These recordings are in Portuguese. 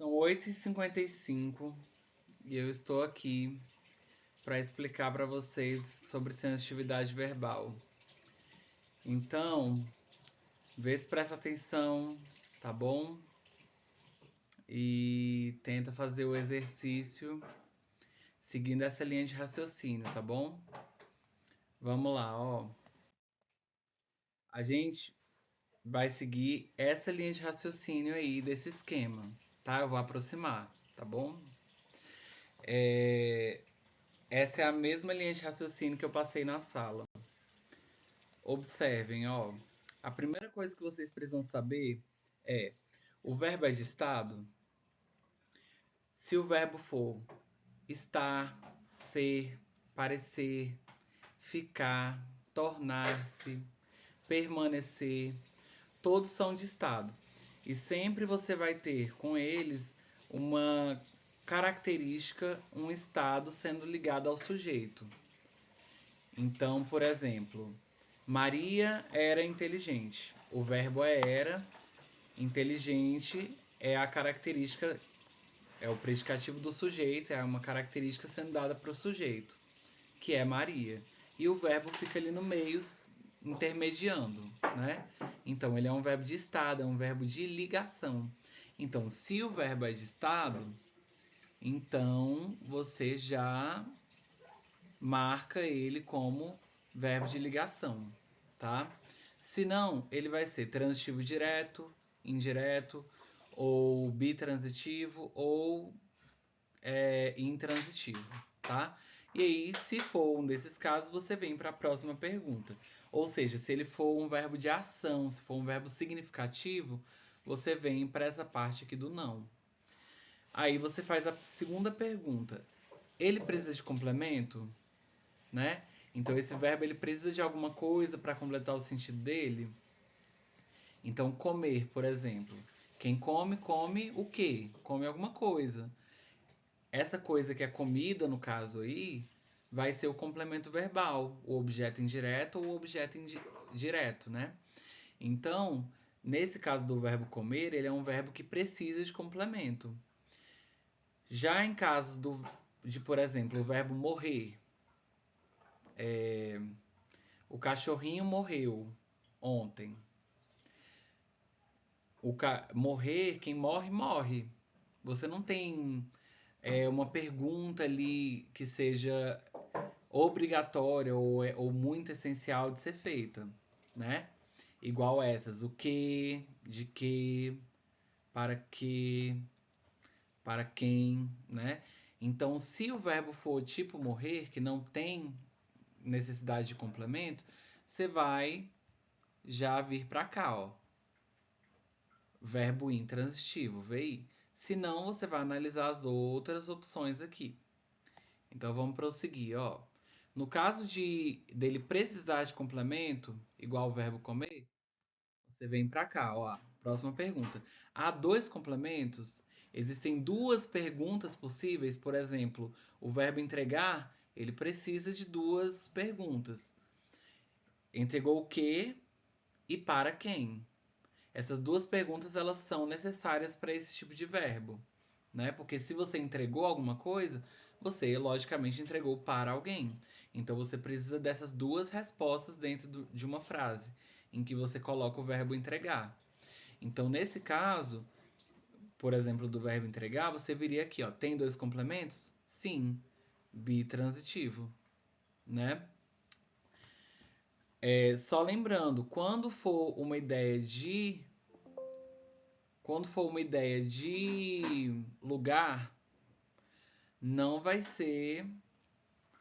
São 8h55 e eu estou aqui para explicar para vocês sobre sensitividade verbal. Então, vê se presta atenção, tá bom? E tenta fazer o exercício seguindo essa linha de raciocínio, tá bom? Vamos lá, ó. A gente vai seguir essa linha de raciocínio aí desse esquema, tá? Eu vou aproximar, tá bom? Essa é a mesma linha de raciocínio que eu passei na sala. Observem, ó. A primeira coisa que vocês precisam saber é: o verbo é de estado? Se o verbo for estar, ser, parecer, ficar, tornar-se, permanecer, todos são de estado. E sempre você vai ter com eles uma característica, um estado sendo ligado ao sujeito. Então, por exemplo, Maria era inteligente. O verbo é era, inteligente é a característica, é o predicativo do sujeito, é uma característica sendo dada para o sujeito, que é Maria. E o verbo fica ali no meio, intermediando, né? Então, ele é um verbo de estado, é um verbo de ligação. Então, se o verbo é de estado, então você já marca ele como verbo de ligação, tá? Se não, ele vai ser transitivo direto, indireto, ou bitransitivo, ou intransitivo, tá? E aí, se for um desses casos, você vem para a próxima pergunta. Ou seja, se ele for um verbo de ação, se for um verbo significativo, você vem para essa parte aqui do não. Aí você faz a segunda pergunta. Ele precisa de complemento? Né? Então esse verbo ele precisa de alguma coisa para completar o sentido dele. Então comer, por exemplo, quem come, come o quê? Come alguma coisa. Essa coisa que é comida, no caso aí, vai ser o complemento verbal, o objeto indireto ou o objeto direto, né? Então, nesse caso do verbo comer, ele é um verbo que precisa de complemento. Já em casos de, por exemplo, o verbo morrer, o cachorrinho morreu ontem. Morrer, quem morre, morre. Você não tem uma pergunta ali que seja obrigatória ou muito essencial de ser feita, né? Igual essas, o que, de que, que, para quem, né? Então, se o verbo for tipo morrer, que não tem necessidade de complemento, você vai já vir para cá, ó. Verbo intransitivo, VI. Se não, você vai analisar as outras opções aqui. Então vamos prosseguir, ó. No caso dele precisar de complemento, igual o verbo comer, você vem para cá, ó. Próxima pergunta. Há dois complementos? Existem duas perguntas possíveis, por exemplo, o verbo entregar, ele precisa de duas perguntas. Entregou o que e para quem? Essas duas perguntas elas são necessárias para esse tipo de verbo, né? Porque se você entregou alguma coisa, você logicamente entregou para alguém. Então você precisa dessas duas respostas dentro de uma frase, em que você coloca o verbo entregar. Então nesse caso, por exemplo, do verbo entregar, você viria aqui, ó, tem dois complementos? Sim, bitransitivo, né? Só lembrando, quando for uma ideia de lugar, não vai ser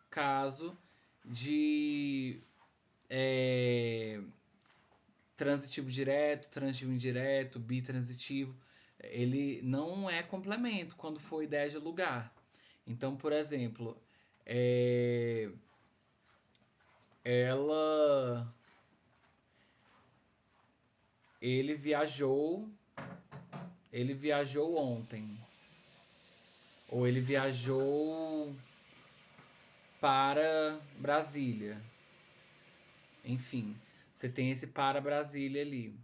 caso de transitivo direto, transitivo indireto, bitransitivo. Ele não é complemento quando for ideia de lugar. Então, por exemplo, ela, ele viajou, ele viajou ontem, ou ele viajou para Brasília. Enfim, você tem esse para Brasília ali.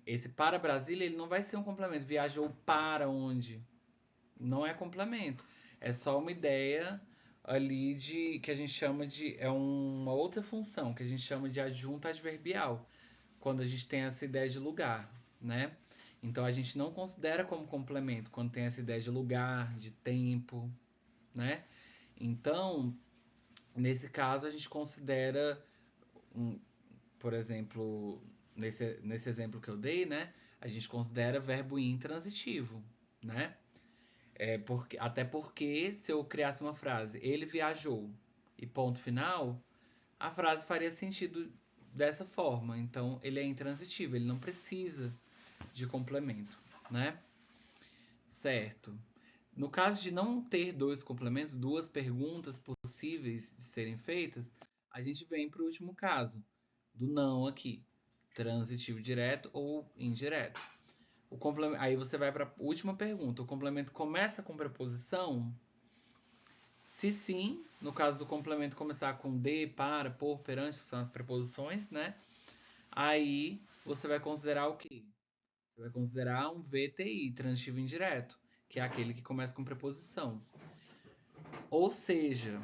Esse para Brasília, ele não vai ser um complemento. Viajou para onde? Não é complemento. É só uma ideia ali de que a gente chama de é uma outra função que a gente chama de adjunto adverbial, quando a gente tem essa ideia de lugar, né? Então a gente não considera como complemento quando tem essa ideia de lugar, de tempo, né? Então, nesse caso a gente considera um, por exemplo, nesse exemplo que eu dei, né? A gente considera verbo intransitivo, né? Até porque se eu criasse uma frase, ele viajou e ponto final, a frase faria sentido dessa forma. Então ele é intransitivo, ele não precisa de complemento, né? Certo. No caso de não ter dois complementos, duas perguntas possíveis de serem feitas, a gente vem para o último caso, do não aqui, transitivo direto ou indireto. Aí você vai para a última pergunta. O complemento começa com preposição? Se sim, no caso do complemento começar com de, para, por, perante, que são as preposições, né? Aí você vai considerar o quê? Você vai considerar um VTI, transitivo indireto, que é aquele que começa com preposição. Ou seja,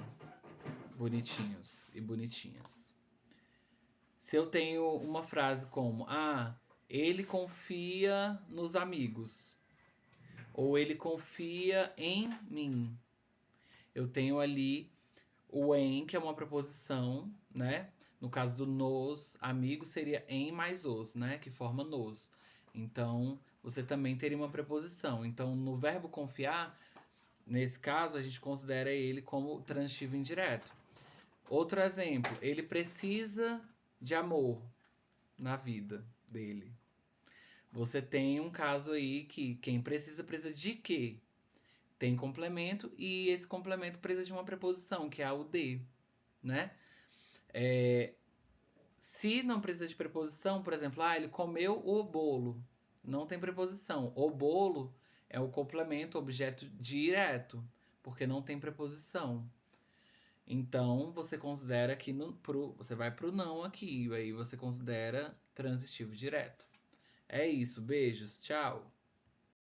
bonitinhos e bonitinhas. Se eu tenho uma frase como: ele confia nos amigos, ou ele confia em mim. Eu tenho ali o em, que é uma preposição, né? No caso do nos amigos, seria em mais os, né? Que forma nos. Então, você também teria uma preposição. Então, no verbo confiar, nesse caso, a gente considera ele como transitivo indireto. Outro exemplo, ele precisa de amor na vida dele. Você tem um caso aí que quem precisa, precisa de quê? Tem complemento e esse complemento precisa de uma preposição, que é o de, né? Se não precisa de preposição, por exemplo, ele comeu o bolo. Não tem preposição. O bolo é o complemento objeto direto, porque não tem preposição. Então, você considera que você vai para o não aqui, e aí você considera transitivo direto. É isso, beijos, tchau!